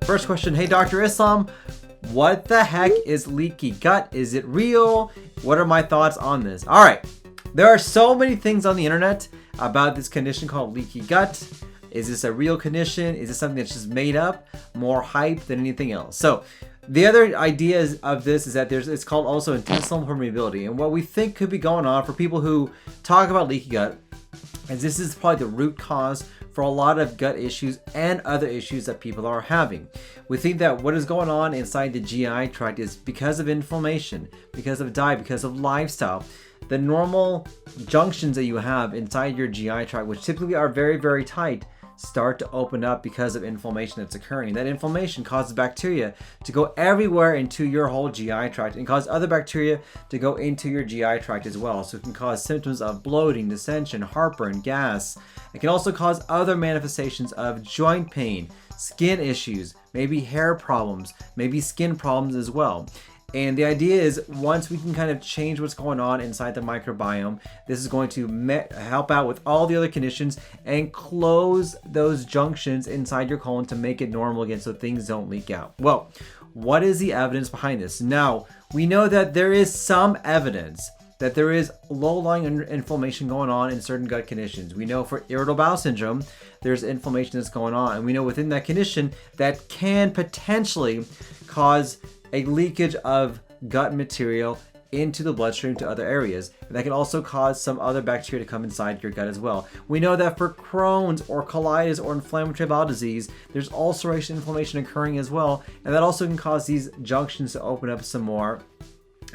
First question, hey Dr. Islam, what the heck is leaky gut? Is it real? What are my thoughts on this? All right, there are so many things on the internet about this condition called leaky gut. Is this a real condition? Is it something that's just made up? More hype than anything else. So the other idea of this is that it's called also intestinal permeability. And what we think could be going on for people who talk about leaky gut is this is probably the root cause for a lot of gut issues and other issues that people are having. We think that what is going on inside the GI tract is because of inflammation, because of diet, because of lifestyle. The normal junctions that you have inside your GI tract, which typically are very, very tight, start to open up because of inflammation that's occurring. That inflammation causes bacteria to go everywhere into your whole GI tract and cause other bacteria to go into your GI tract as well. So it can cause symptoms of bloating, distension, heartburn, gas. It can also cause other manifestations of joint pain, skin issues, maybe hair problems, maybe skin problems as well. And the idea is once we can kind of change what's going on inside the microbiome, this is going to help out with all the other conditions and close those junctions inside your colon to make it normal again so things don't leak out. Well, what is the evidence behind this? Now, we know that there is some evidence that there is low-lying inflammation going on in certain gut conditions. We know for irritable bowel syndrome, there's inflammation that's going on. And we know within that condition that can potentially cause a leakage of gut material into the bloodstream to other areas. And that can also cause some other bacteria to come inside your gut as well. We know that for Crohn's or colitis or inflammatory bowel disease, there's ulceration inflammation occurring as well. And that also can cause these junctions to open up some more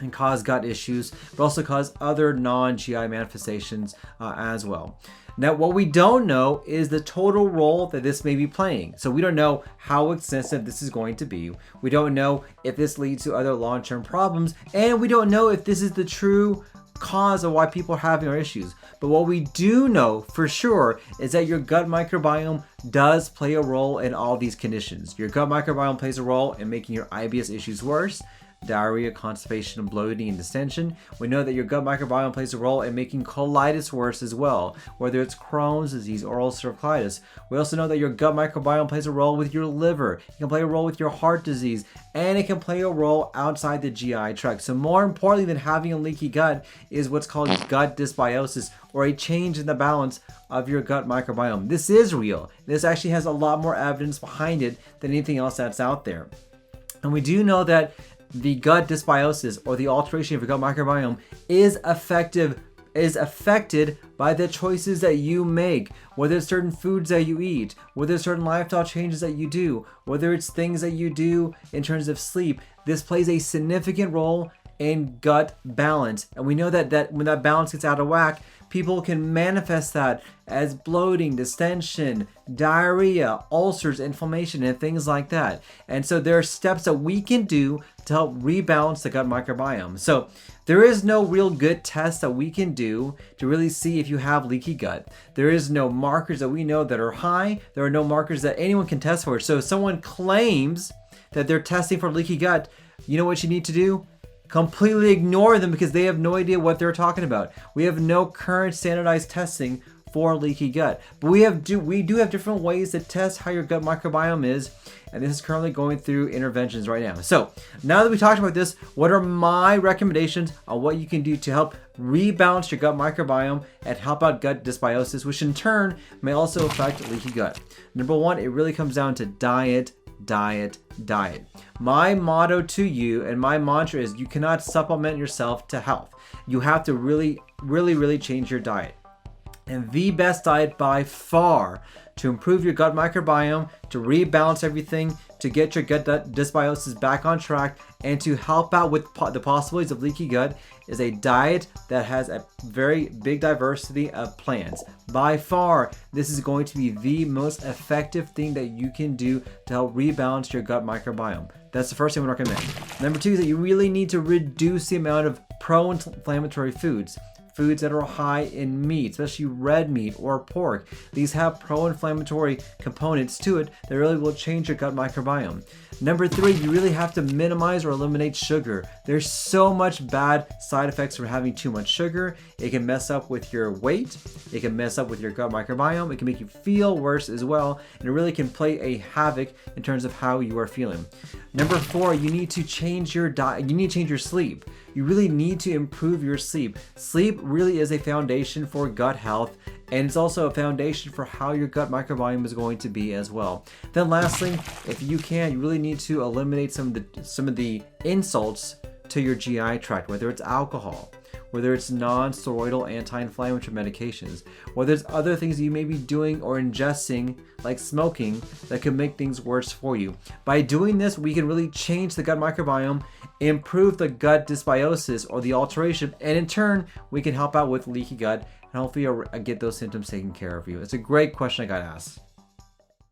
and cause gut issues, but also cause other non-GI manifestations as well. Now, what we don't know is the total role that this may be playing. So we don't know how extensive this is going to be. We don't know if this leads to other long-term problems, and we don't know if this is the true cause of why people are having our issues. But what we do know for sure is that your gut microbiome does play a role in all these conditions. Your gut microbiome plays a role in making your IBS issues worse, diarrhea, constipation, bloating, and distension. We know that your gut microbiome plays a role in making colitis worse as well, whether it's Crohn's disease or ulcerative colitis. We also know that your gut microbiome plays a role with your liver. It can play a role with your heart disease, and it can play a role outside the GI tract. So more importantly than having a leaky gut is what's called gut dysbiosis, or a change in the balance of your gut microbiome. This is real. This actually has a lot more evidence behind it than anything else that's out there. And we do know that the gut dysbiosis, or the alteration of your gut microbiome, is affected by the choices that you make, whether it's certain foods that you eat, whether it's certain lifestyle changes that you do, whether it's things that you do in terms of sleep. This plays a significant role in gut balance. And we know that when that balance gets out of whack, people can manifest that as bloating, distension, diarrhea, ulcers, inflammation, and things like that. And so there are steps that we can do to help rebalance the gut microbiome. So there is no real good test that we can do to really see if you have leaky gut. There is no markers that we know that are high. There are no markers that anyone can test for. So if someone claims that they're testing for leaky gut, you know what you need to do? Completely ignore them, because they have no idea what they're talking about. We have no current standardized testing for leaky gut, but we do have different ways to test how your gut microbiome is, and this is currently going through interventions right now. So now that we talked about this, what are my recommendations on what you can do to help rebalance your gut microbiome and help out gut dysbiosis, which in turn may also affect leaky gut? Number one, it really comes down to diet. My motto to you and my mantra is you cannot supplement yourself to health. You have to really change your diet. And the best diet by far to improve your gut microbiome, to rebalance everything, to get your gut dysbiosis back on track, and to help out with the possibilities of leaky gut is a diet that has a very big diversity of plants. By far, this is going to be the most effective thing that you can do to help rebalance your gut microbiome. That's the first thing I would recommend. Number two is that you really need to reduce the amount of pro-inflammatory foods foods that are high in meat, especially red meat or pork. These have pro-inflammatory components to it that really will change your gut microbiome. Number 3, you really have to minimize or eliminate sugar. There's so much bad side effects from having too much sugar. It can mess up with your weight. It can mess up with your gut microbiome. It can make you feel worse as well. And it really can play a havoc in terms of how you are feeling. Number 4, you need to change your diet. You need to change your sleep. You really need to improve your sleep. Sleep really is a foundation for gut health, and it's also a foundation for how your gut microbiome is going to be as well. Then lastly, if you can, you really need to eliminate some of the insults to your GI tract, whether it's alcohol, whether it's non-steroidal anti-inflammatory medications, whether it's other things you may be doing or ingesting like smoking that could make things worse for you. By doing this, we can really change the gut microbiome, improve the gut dysbiosis or the alteration, and in turn, we can help out with leaky gut and hopefully get those symptoms taken care of you. It's a great question I got asked.